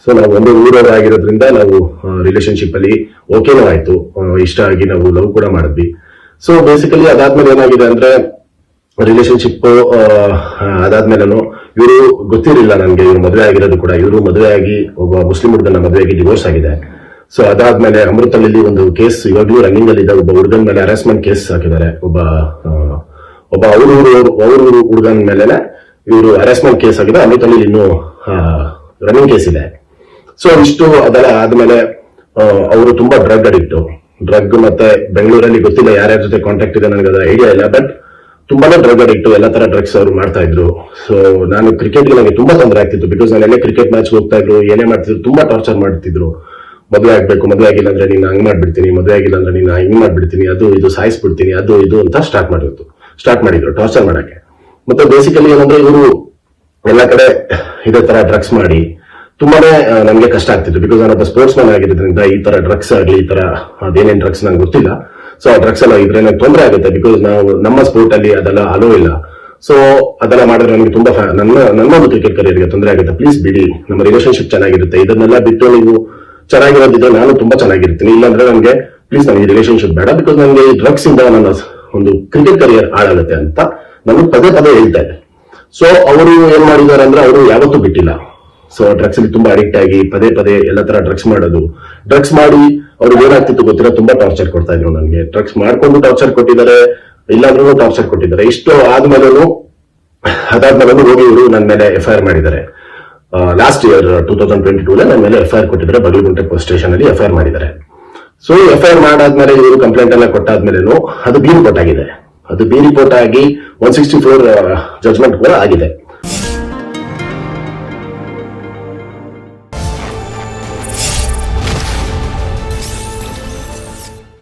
So ನಾವು ಒಂದು ಊರವರು ಆಗಿರೋದ್ರಿಂದ ನಾವು ರಿಲೇಶನ್ಶಿಪ್ ಅಲ್ಲಿ ಓಕೆನೂ ಆಯ್ತು, ಇಷ್ಟ ಆಗಿ ನಾವು ಲವ್ ಕೂಡ ಮಾಡಿದ್ವಿ. ಸೊ ಬೇಸಿಕಲಿ ಅದಾದ್ಮೇಲೆ ಏನಾಗಿದೆ ಅಂದ್ರೆ ರಿಲೇಶನ್ಶಿಪ್ ಅದಾದ್ಮೇಲೆ ಇವರು ಗೊತ್ತಿರಲಿಲ್ಲ ನನಗೆ, ಇವ್ರು ಮದುವೆ ಆಗಿರೋದು ಕೂಡ. ಇವರು ಮದುವೆ ಆಗಿ ಒಬ್ಬ ಮುಸ್ಲಿಂ ಹುಡುಗನ ಮದುವೆ ಆಗಿ ಡಿವೋರ್ಸ್ ಆಗಿದೆ. ಸೊ ಅದಾದ್ಮೇಲೆ ಅಮೃತಹಳ್ಳಿ ಒಂದು ಕೇಸ್ ಇವಾಗ್ಲೂ ರನ್ನಿಂಗ್ ಅಲ್ಲಿ ಇದೆ. ಒಬ್ಬ ಹುಡುಗನ ಮೇಲೆ ಹರಾಸ್ಮೆಂಟ್ ಕೇಸ್ ಹಾಕಿದ್ದಾರೆ. ಒಬ್ಬ ಅವ್ರ ಹುಡುಗನ ಮೇಲೆ ಇವರು ಹರಾಸ್ಮೆಂಟ್ ಕೇಸ್ ಆಗಿದೆ. ಅಮೃತಹಳ್ಳಿ ಇನ್ನೂ ರನ್ನಿಂಗ್ ಕೇಸ್ ಇದೆ. ಸೊ ಇಷ್ಟು ಅದೆಲ್ಲ ಆದ್ಮೇಲೆ ಅವರು ತುಂಬಾ ಡ್ರಗ್ ಮತ್ತೆ ಬೆಂಗಳೂರಲ್ಲಿ ಗೊತ್ತಿಲ್ಲ ಯಾರ್ಯಾರ ಜೊತೆ ಕಾಂಟ್ಯಾಕ್ಟ್ ಇದೆ, ನನಗೆ ಅದು ಐಡಿಯಾ ಇಲ್ಲ. ಬಟ್ ತುಂಬಾನೇ ಡ್ರಗ್ ಅಡಿಕ್ಟ್, ಎಲ್ಲ ತರ ಡ್ರಗ್ಸ್ ಅವರು ಮಾಡ್ತಾ ಇದ್ರು. ಸೊ ನಾನು ಕ್ರಿಕೆಟ್ಗೆ ನನಗೆ ತುಂಬಾ ತೊಂದರೆ ಆಗ್ತಿತ್ತು. ಬಿಕಾಸ್ ನಾನು ಎಲ್ಲೇ ಕ್ರಿಕೆಟ್ ಮ್ಯಾಚ್ ಹೋಗ್ತಾ ಇದ್ರು, ಏನೇ ಮಾಡ್ತಿದ್ರು, ತುಂಬಾ ಟಾರ್ಚರ್ ಮಾಡ್ತಿದ್ರು. ಮದುವೆ ಆಗ್ಬೇಕು, ಮದುವೆ ಆಗಿಲ್ಲ ಅಂದ್ರೆ ನೀನು ಹಂಗ್ ಮಾಡ್ಬಿಡ್ತೀನಿ, ಮದುವೆ ಆಗಿಲ್ಲ ಅಂದ್ರೆ ನೀನು ಹಿಂಗ್ ಮಾಡ್ಬಿಡ್ತೀನಿ, ಅದು ಇದು ಸಾಯಿಸ್ಬಿಡ್ತೀನಿ, ಅದು ಇದು ಅಂತ ಸ್ಟಾರ್ಟ್ ಮಾಡಿದ್ರು ಟಾರ್ಚರ್ ಮಾಡಕ್ಕೆ. ಮತ್ತೆ ಬೇಸಿಕಲಿ ಏನಂದ್ರೆ ಇವರು ಎಲ್ಲ ಕಡೆ ಇದೇ ತರ ಡ್ರಗ್ಸ್ ಮಾಡಿ ತುಂಬಾನೇ ನಮ್ಗೆ ಕಷ್ಟ ಆಗ್ತಿತ್ತು. ಬಿಕಾಸ್ ನಾನೊಬ್ಬ ಸ್ಪೋರ್ಟ್ಸ್ ಮ್ಯಾನ್ ಆಗಿರೋದ್ರಿಂದ ಈ ತರ ಡ್ರಗ್ಸ್ ಆಗಲಿ, ಈ ತರ ಅದೇನೇನ್ ಡ್ರಗ್ಸ್ ನಂಗೆ ಗೊತ್ತಿಲ್ಲ. ಸೊ ಆ ಡ್ರಗ್ಸ್ ಎಲ್ಲ ಇದ್ರೆ ನಂಗೆ ತೊಂದರೆ ಆಗುತ್ತೆ. ಬಿಕಾಸ್ ನಾವು ನಮ್ಮ ಸ್ಪೋರ್ಟ್ ಅಲ್ಲಿ ಅದೆಲ್ಲ ಅಲೋ ಇಲ್ಲ. ಸೊ ಅದೆಲ್ಲ ಮಾಡಿದ್ರೆ ನನಗೆ ತುಂಬಾ ನನ್ನೊಂದು ಕ್ರಿಕೆಟ್ ಕರಿಯರ್ಗೆ ತೊಂದರೆ ಆಗುತ್ತೆ. ಪ್ಲೀಸ್ ಬಿಡಿ, ನಮ್ಮ ರಿಲೇಶನ್ಶಿಪ್ ಚೆನ್ನಾಗಿರುತ್ತೆ. ಇದನ್ನೆಲ್ಲ ಬಿಟ್ಟು ನೀವು ಚೆನ್ನಾಗಿರೋದಿದ್ರೆ ನಾನು ತುಂಬಾ ಚೆನ್ನಾಗಿರ್ತೀನಿ. ಇಲ್ಲಾಂದ್ರೆ ನನಗೆ ಪ್ಲೀಸ್ ನನಗೆ ರಿಲೇಶನ್ಶಿಪ್ ಬೇಡ. ಬಿಕಾಸ್ ನನಗೆ ಈ ಡ್ರಗ್ಸ್ ಇಂದ ನನ್ನ ಒಂದು ಕ್ರಿಕೆಟ್ ಕರಿಯರ್ ಹಾಳಾಗುತ್ತೆ ಅಂತ ನನಗೆ ಪದೇ ಹೇಳ್ತಾ ಇದೆ. ಸೊ ಅವರು ಏನ್ ಮಾಡಿದಾರೆ ಅಂದ್ರೆ ಅವರು ಯಾವತ್ತೂ ಬಿಟ್ಟಿಲ್ಲ. ಸೊ ಡ್ರಗ್ಸ್ ಅಲ್ಲಿ ತುಂಬಾ ಅಡಿಕ್ಟ್ ಆಗಿ ಪದೇ ಎಲ್ಲ ತರ ಡ್ರಗ್ಸ್ ಮಾಡಿ ಅವ್ರಿಗೆ ಏನಾಗ್ತಿತ್ತು ಗೊತ್ತಿಲ್ಲ, ತುಂಬಾ ಟಾರ್ಚರ್ ಕೊಡ್ತಾ ಇದ್ರು ನನಗೆ. ಡ್ರಗ್ಸ್ ಮಾಡ್ಕೊಂಡು ಟಾರ್ಚರ್ ಕೊಟ್ಟಿದ್ದಾರೆ, ಇಲ್ಲಾಂದ್ರೂ ಟಾರ್ಚರ್ ಕೊಟ್ಟಿದ್ದಾರೆ. ಇಷ್ಟು ಅದಾದ್ಮೇಲೆ ಹೋಗಿ ಇವರು ನನ್ನ ಮೇಲೆ FIR ಮಾಡಿದ್ದಾರೆ. ಲಾಸ್ಟ್ ಇಯರ್ 2022 ನನ್ನ ಮೇಲೆ FIR ಕೊಟ್ಟಿದ್ದಾರೆ. ಬಗಲಗುಂಟೆ ಪೊಲೀಸ್ ಸ್ಟೇಷನ್ ಅಲ್ಲಿ FIR ಮಾಡಿದ್ದಾರೆ. ಸೊ FIR ಮಾಡಾದ್ಮೇಲೆ ಇವರು ಕಂಪ್ಲೇಂಟ್ ಎಲ್ಲ ಕೊಟ್ಟಾದ್ಮೇಲೆ ಅದು ಬಿ ರಿಪೋರ್ಟ್ ಆಗಿದೆ. ಅದು ಬಿ ರಿಪೋರ್ಟ್ ಆಗಿ 164 ಜಜ್ಮೆಂಟ್ ಕೂಡ ಆಗಿದೆ.